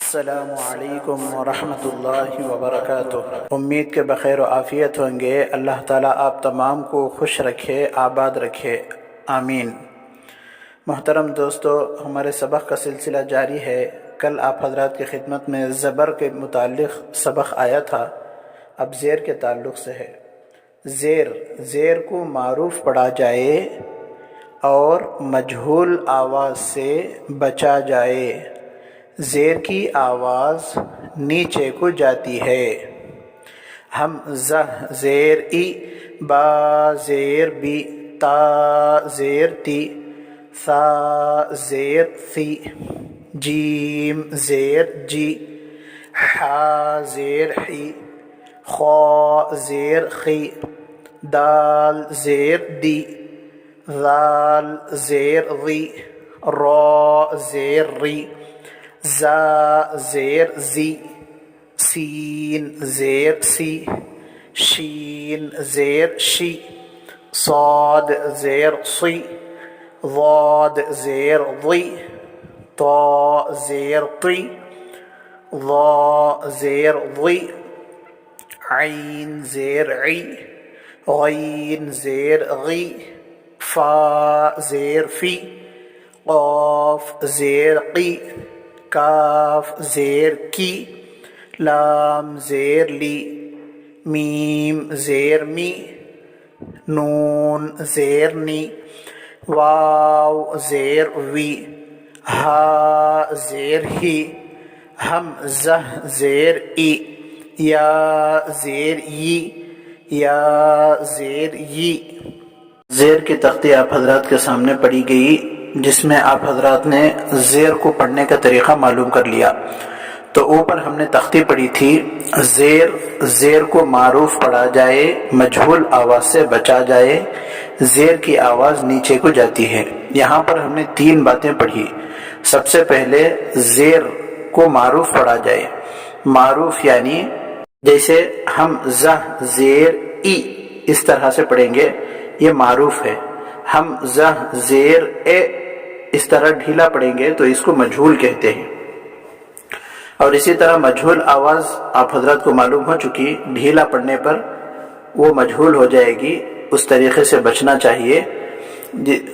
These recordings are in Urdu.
السلام علیکم ورحمۃ اللہ وبرکاتہ۔ امید کے بخیر و عافیت ہوں گے۔ اللہ تعالیٰ آپ تمام کو خوش رکھے، آباد رکھے، آمین۔ محترم دوستو، ہمارے سبق کا سلسلہ جاری ہے۔ کل آپ حضرات کی خدمت میں زبر کے متعلق سبق آیا تھا، اب زیر کے تعلق سے ہے۔ زیر کو معروف پڑھا جائے اور مجہول آواز سے بچا جائے۔ زیر کی آواز نیچے کو جاتی ہے۔ ہم زیر ای، با زیر بی، تا زیر تی، ثا زیر ثی، جیم زیر جی، حا زیر حی، خا زیر خی، دال زیر دی، ذال زیر ضی، را زیر ری، زا زیر زی، سین زیر سی، شین زیر شی، صاد زیر صی، ضاد زیر ضی، طا زیر طی، ضا زیر ضی، عین زیر عی، غین زیر غی، فا زیر فی، قاف زیر قی، کاف زیر کی، لام زیر لی، میم زیر می، نون زیر نی، واو زیر وی، ہا زیر ہی، ہمزہ زیر ای، یا زیر ی، یا زیر ی۔ زیر کی تختی آپ حضرات کے سامنے پڑھی گئی، جس میں آپ حضرات نے زیر کو پڑھنے کا طریقہ معلوم کر لیا۔ تو اوپر ہم نے تختی پڑھی تھی، زیر کو معروف پڑھا جائے، مجہول آواز سے بچا جائے، زیر کی آواز نیچے کو جاتی ہے۔ یہاں پر ہم نے 3 باتیں پڑھی۔ سب سے پہلے زیر کو معروف پڑھا جائے۔ معروف یعنی جیسے ہم زیر ای اس طرح سے پڑھیں گے، یہ معروف ہے۔ ہم زیر اے اس طرح ڈھیلا پڑھیں گے تو اس کو مجہول کہتے ہیں۔ اور اسی طرح مجہول آواز آپ حضرات کو معلوم ہو چکی، ڈھیلا پڑھنے پر وہ مجہول ہو جائے گی، اس طریقے سے بچنا چاہیے۔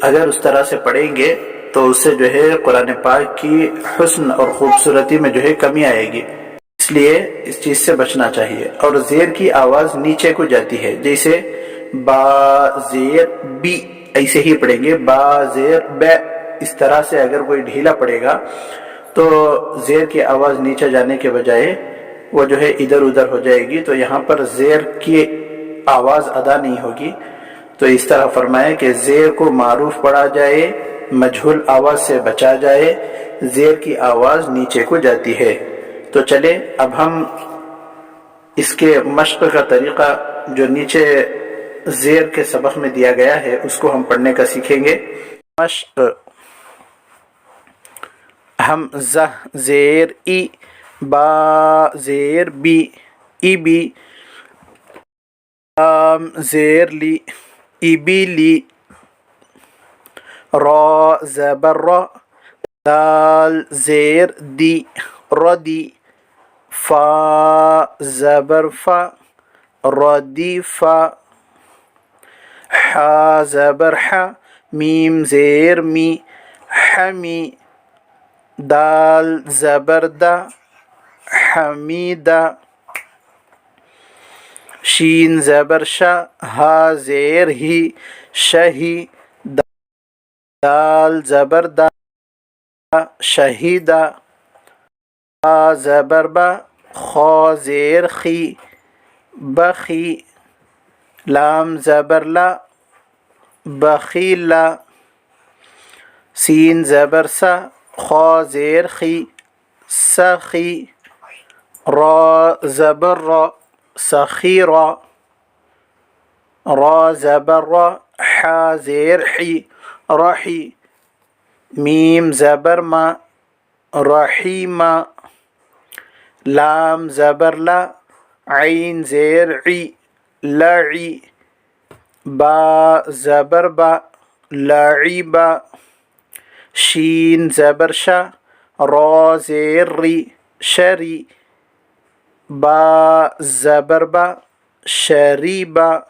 اگر اس طرح سے پڑھیں گے تو اس سے جو ہے قرآن پاک کی حسن اور خوبصورتی میں جو ہے کمی آئے گی، اس لیے اس چیز سے بچنا چاہیے۔ اور زیر کی آواز نیچے کو جاتی ہے، جیسے با زیر بی ایسے ہی پڑھیں گے، با زیر بے اس طرح سے اگر کوئی ڈھیلا پڑے گا تو زیر کی آواز نیچے جانے کے بجائے وہ جو ہے ادھر ادھر ہو جائے گی، تو یہاں پر زیر کی آواز ادا نہیں ہوگی۔ تو اس طرح فرمائے کہ زیر کو معروف پڑھا جائے، مجہول آواز سے بچا جائے، زیر کی آواز نیچے کو جاتی ہے۔ تو چلے اب ہم اس کے مشق کا طریقہ جو نیچے زیر کے سبق میں دیا گیا ہے اس کو ہم پڑھنے کا سیکھیں گے۔ مشق: ہم زیر ای، با زیر بی، ای بی، لام زیر لی، ای بی لی، را زبر را، دال زیر دی، ردی، فا زبر فا، ردی فا، حا زبر حا، میم زیر می، حمی، دال زبر دا، حمیدہ، شین زبر شا، ہا زیر ہی، شہی، دال زبر دا، شہیدہ، با زبر با، خا زیر خی، بخی، لام زبر لا، بخیلا، سین زبر سا، خا زیر خی، سخی، را زبر را، سخیرا، را زبر را، حا زیر حی، رحی، میم زبر ما، رحیما، لام زبر لا، عین زیر عی، لعی، با زبر با، لعیبا، شین زبر شا، را زیر ری، شری، با زبر با، شریبا،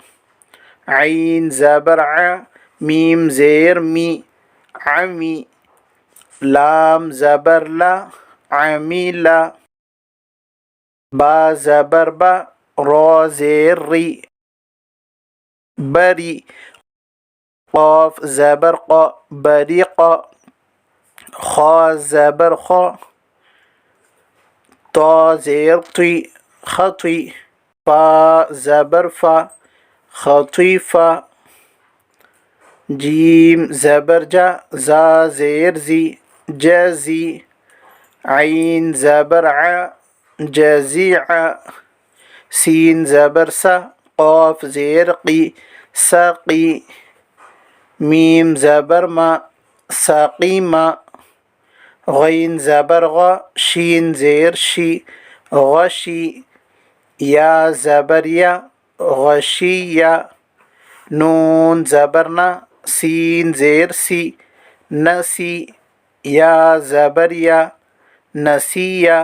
عین زبر ع، میم زیر می، عمی، لام زبر لا، عمیلا، با زبر با، را زیر ری، بری، قاف زبر قا، بریقا، خا زبر خا، طا زیر طی، خطی، فا زبر فا، خطیفا، جیم زبر جا، زا زیر زی، جزی، عین زبر ع، جزیع، سین زبر سا، قاف زیر قی، سقی، میم زبر ما، سقیما، غین زبر غا، شین زیر شی، غشی، یا زبر یا، غشییا، نون زبر نا، سین زیر سی، نسی، یا زبر یا، نسیہ،